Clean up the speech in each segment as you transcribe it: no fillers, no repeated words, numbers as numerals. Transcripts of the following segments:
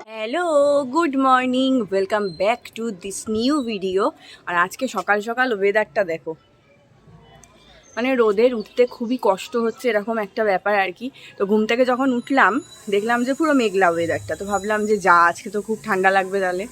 Hello, good morning, welcome back to this new video. আর আজকে সকাল সকাল ওয়েদারটা দেখো, মানে রোদের উঠতে খুবই কষ্ট হচ্ছে, এরকম একটা ব্যাপার আর কি। তো ঘুম থেকে যখন উঠলাম দেখলাম যে পুরো মেঘলা ওয়েদারটা, তো ভাবলাম যে আজকে তো খুব ঠান্ডা লাগবে তাহলে,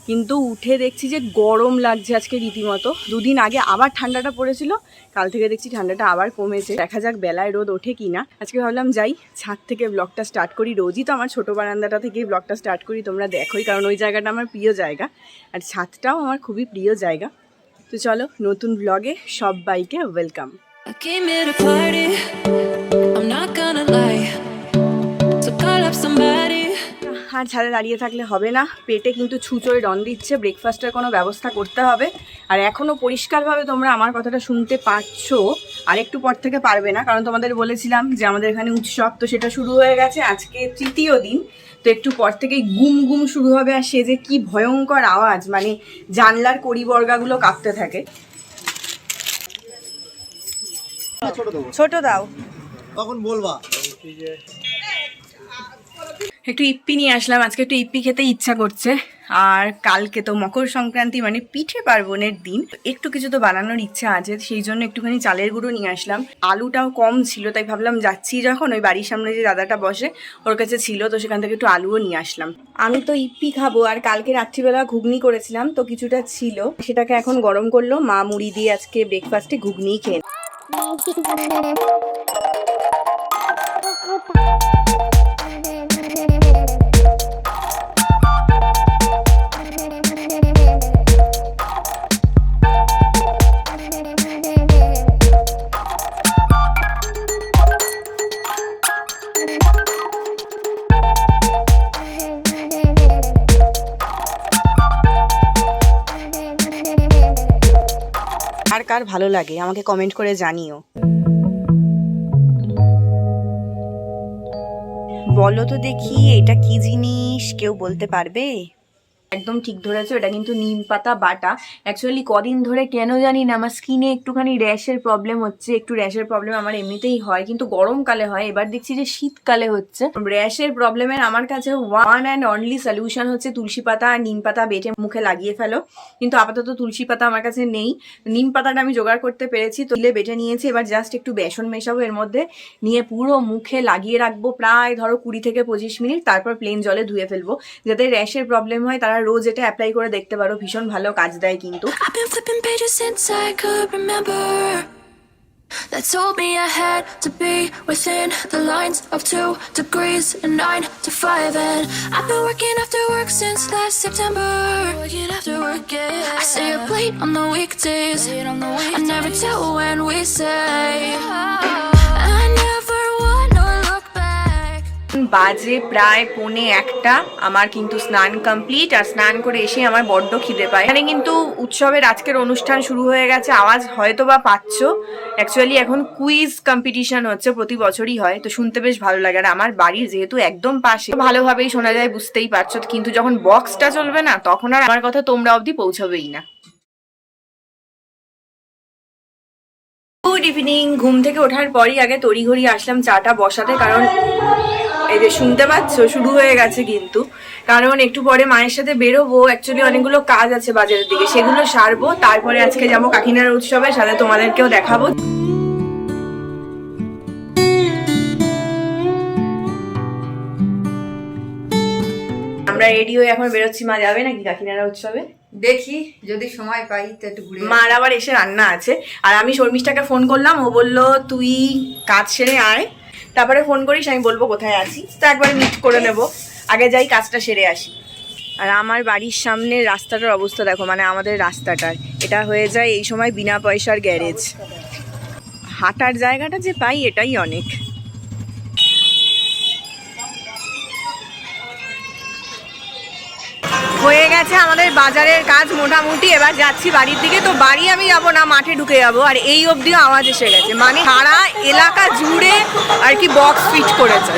কিন্তু উঠে দেখছি যে গরম লাগছে আজকে রীতিমতো। দুদিন আগে আবার ঠান্ডাটা পড়েছিল, কাল থেকে দেখছি ঠান্ডাটা আবার কমেছে। দেখা যাক বেলায় রোদ ওঠে কি না। আজকে ভাবলাম যাই ছাদ থেকে ব্লগটা স্টার্ট করি। রোজই তো আমার ছোটো বারান্দাটা থেকেই ব্লগটা স্টার্ট করি, তোমরা দেখোই, কারণ ওই জায়গাটা আমার প্রিয় জায়গা আর ছাদটাও আমার খুবই প্রিয় জায়গা। তো চলো নতুন ব্লগে সবাইকে ওয়েলকাম। আর ছাদে দাঁড়িয়ে থাকলে হবে না, পেটে কিন্তু ছুঁচোয় ডন দিচ্ছে, ব্রেকফাস্টের কোনো ব্যবস্থা করতে হবে। আর এখনও পরিষ্কারভাবে তোমরা আমার কথাটা শুনতে পাচ্ছো, আর একটু পর থেকে পারবে না, কারণ তোমাদের বলেছিলাম যে আমাদের এখানে উৎসব, তো সেটা শুরু হয়ে গেছে, আজকে তৃতীয় দিন। তো একটু পর থেকেই গুম গুম শুরু হবে, আর সে যে কি ভয়ঙ্কর আওয়াজ, মানে জানলার কড়িবর্গাগুলো কাঁপতে থাকে। ছোট দাও, তখন বলবা। একটু ইপ্পি নিয়ে আসলাম, আজকে একটু ইপ্পি খেতে ইচ্ছা করছে। আর কালকে তো মকর সংক্রান্তি, মানে পিঠে পার্বণের দিন, একটু কিছু তো বানানোর ইচ্ছা আছে, সেই জন্য একটুখানি চালের গুঁড়ো নিয়ে আসলাম। আলুটাও কম ছিল, তাই ভাবলাম যাচ্ছি যখন, ওই বাড়ির সামনে যে দাদাটা বসে ওর কাছে ছিল, তো সেখান থেকে একটু আলুও নিয়ে আসলাম। আমি তো ইপ্পি খাবো, আর কালকে রাত্রিবেলা ঘুগনি করেছিলাম, তো কিছুটা ছিল, সেটাকে এখন গরম করলো মা। মুড়ি দিয়ে আজকে ব্রেকফাস্টে ঘুগনিই খেয়ে। আর কার ভালো লাগে আমাকে কমেন্ট করে জানিও। বলো তো দেখি এটা কি জিনিস, কেউ বলতে পারবে? একদম ঠিক ধরেছো, এটা কিন্তু নিম পাতা বাটা। অ্যাকচুয়ালি কদিন ধরে কেন জানি না আমার স্কিনে একটুখানি র্যাশের প্রবলেম হচ্ছে। একটু র্যাশের প্রবলেম আমার এমনিতেই হয়, কিন্তু গরমকালে হয়, এবার দেখছি যে শীতকালে হচ্ছে। র্যাশের প্রবলেমের আমার কাছে ওয়ান অ্যান্ড অনলি সলিউশন হচ্ছে তুলসী পাতা আর নিম পাতা বেটে মুখে লাগিয়ে ফেলো। কিন্তু আপাতত তুলসী পাতা আমার কাছে নেই, নিম পাতাটা আমি জোগাড় করতে পেরেছি, তুলে বেটে নিয়েছি। এবার জাস্ট একটু বেসন মেশাবো এর মধ্যে, নিয়ে পুরো মুখে লাগিয়ে রাখবো প্রায় ধরো 20 থেকে 25 মিনিট, তারপর প্লেন জলে ধুয়ে ফেলবো। যাদের র্যাশের প্রবলেম হয় তারা রোজ এটা অ্যাপ্লাই করে দেখতে পারো, ভীষণ ভালো কাজ দেয় কিন্তু। That told me I had to be within the lines of 2 degrees and 9 to 5, and I've been working after work since last September. Working after work, yeah. I stay up late on the weekdays. I never tell when we say. I never wanna look back. বাজে প্রায় 1:45, আমার কিন্তু স্নান complete. আর স্নান করে এসে আমার বড্ড খিদে পায়। এখানে কিন্তু উৎসবের আজকের অনুষ্ঠান শুরু হয়ে গেছে, আওয়াজ হয়তো বা পাচ্ছ। অ্যাকচুয়ালি এখন কুইজ কম্পিটিশন হচ্ছে, প্রতি বছরই হয়, তো শুনতে বেশ ভালো লাগে। আর আমার বাড়ির যেহেতু একদম পাশে, ভালোভাবেই শোনা যায়, বুঝতেই পারছো। কিন্তু যখন বক্সটা চলবে না, তখন আর আমার কথা তোমরা অবধি পৌঁছাবেই না। Good evening. ঘুম থেকে ওঠার পরই আগে তড়িঘড়ি আসলাম চাটা বসাতে, কারণ এই যে শুনতে পাচ্ছ শুরু হয়ে গেছে কিন্তু। কারণ একটু পরে মায়ের সাথে বেরোবো, অ্যাকচুয়ালি অনেকগুলো কাজ আছে বাজারের দিকে, সেগুলো সারবো। তারপরে আজকে যাবো কাকিনার উৎসবে, সাথে তোমাদেরকেও দেখাবো। আমরা রেডি হয়ে এখন বেরোচ্ছি। মা যাবে নাকি কাকিনারা উৎসবে? দেখি যদি সময় পাই তো একটু ঘুরে। মার আবার এসে রান্না আছে। আর আমি শর্মিষ্ঠাকে ফোন করলাম, ও বললো তুই কাজ সেরে আয়, তারপরে ফোন করিস, আমি বলবো কোথায় আছি, তো একবারে মিট করে নেব। আগে যাই কাজটা সেরে আসি। আর আমার বাড়ির সামনে রাস্তাটার অবস্থা দেখো, মানে আমাদের রাস্তাটার, এটা হয়ে যায় এই সময় বিনা পয়সার গ্যারেজ। হাঁটার জায়গাটা যে পাই এটাই অনেক। হয়ে গেছে আমাদের বাজারের কাজ মোটামুটি, এবার যাচ্ছি বাড়ির দিকে। তো বাড়ি আমি যাবো না, মাঠে ঢুকে যাবো। আর এই অবধিও আওয়াজ এসে গেছে, মানে সারা এলাকা জুড়ে আর কি বক্স ফিট করেছে।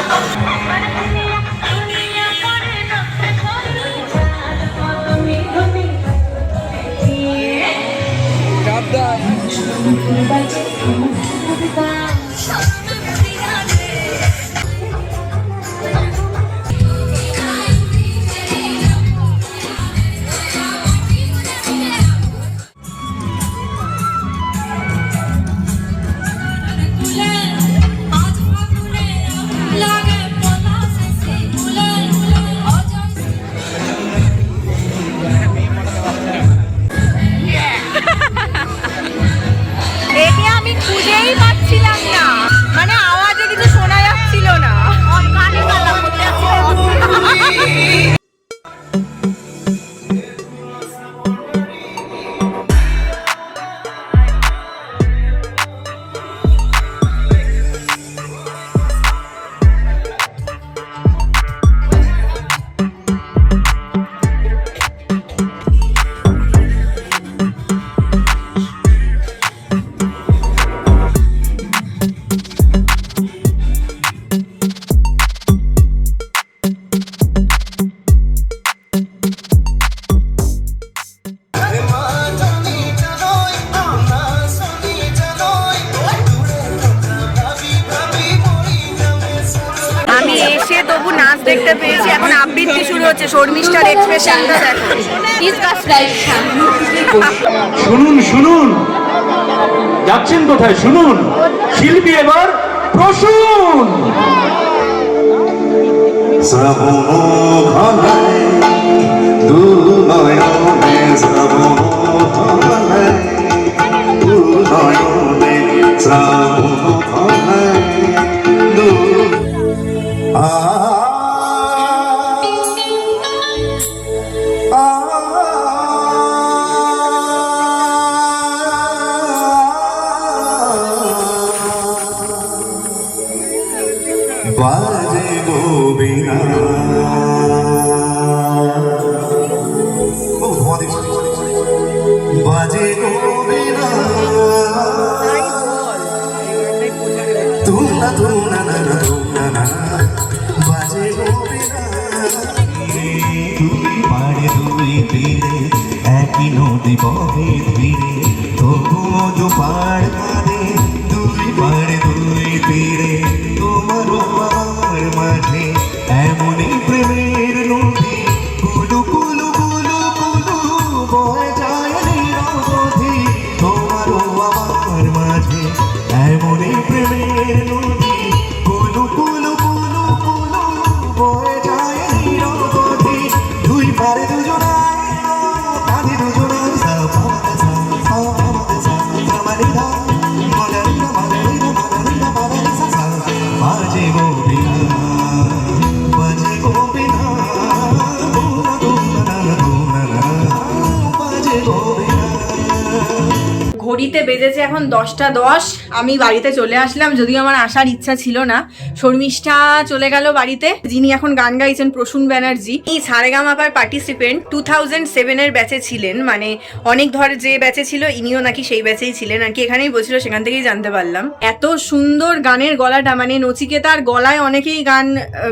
খুঁজেই পাচ্ছিলাম না, মানে আওয়াজে কিছু শোনা যাচ্ছিল না। কানে কালা করতে আমি এসে তবু নাচ দেখতে পেয়েছি। এখন আবৃত্তি শুরু হচ্ছে, শর্মিষ্ঠার এক্সপ্রেশনটা দেখো। শুনুন শুনুন, যাচ্ছেন কোথায় শুনুন, শিল্পী এবার প্রসূন। শ্রাবণ ঘনায় দু নয়নে, শ্রাবণ ঘনায় দু নয়নে, শ্রাবণ ঘনায় দু বাজে গোবিনা বাজে গোবিনা তুমনা তুমনা না তুমনা না বাজে গোবিনা। দুই পাড়ে দুই তীরে একই নদী বহে ধীরে, তবুও দু পাড় কাঁদে। দুই পাড়ে দুই তীরে তোমার আমার মাঝে এমনই প্রেমের নদী, কুলু কুলু কুলু কুলু বয়ে যায় নিরবধি। তোমার আমার মাঝে এমনই প্রেমের নদী, কুলু কুলু কুলু কুলু বয়ে যায় নিরবধি। দুই পারে দুজনায় কাঁধে দুজনায় বাজে গোবিনা বাজে গোবিনা বাজে গোবিনা। ঘড়িতে বেজেছে এখন 10টা 10। আমি বাড়িতে চলে আসলাম, যদিও আমার আসার ইচ্ছা ছিল না। শর্মিষ্ঠা চলে গেল বাড়িতে, যিনি এখন গান গাইছেন প্রসূন ব্যানার্জি। এই সারেগামাপার পার্টিসিপেন্ট 2007-এর ব্যাচে ছিলেন, মানে অনেক ধর যে ব্যাচে ছিল ইনিও নাকি সেই ব্যাচেই ছিলেন আর কি। এখানেই বলছিল, সেখান থেকেই জানতে পারলাম। এত সুন্দর গানের গলাটা, মানে নচিকেতার গলায় অনেকেই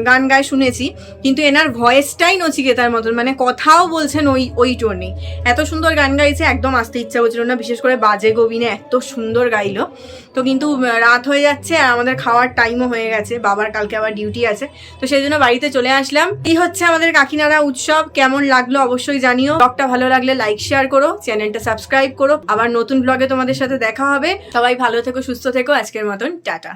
গান গায় শুনেছি, কিন্তু এনার ভয়েসটাই নচিকেতার মতন, মানে কথাও বলছেন ওই টোনে। এত সুন্দর গান গাইছে, একদম আসতে ইচ্ছা হচ্ছিল না। বিশেষ করে বাজে গোবিনে এত সুন্দর গাইলো। তো কিন্তু রাত হয়ে যাচ্ছে আর আমাদের খাওয়ার টাইমও হয়ে গেছে, বাবার কালকে আবার ডিউটি আছে, তো সেই জন্য বাড়িতে চলে আসলাম। এই হচ্ছে আমাদের কাকিনাড়া উৎসব। কেমন লাগলো অবশ্যই জানিও। ব্লগটা ভালো লাগলে লাইক শেয়ার করো, চ্যানেলটা সাবস্ক্রাইব করো। আবার নতুন ব্লগে তোমাদের সাথে দেখা হবে। সবাই ভালো থেকো, সুস্থ থেকো। আজকের মতন টাটা।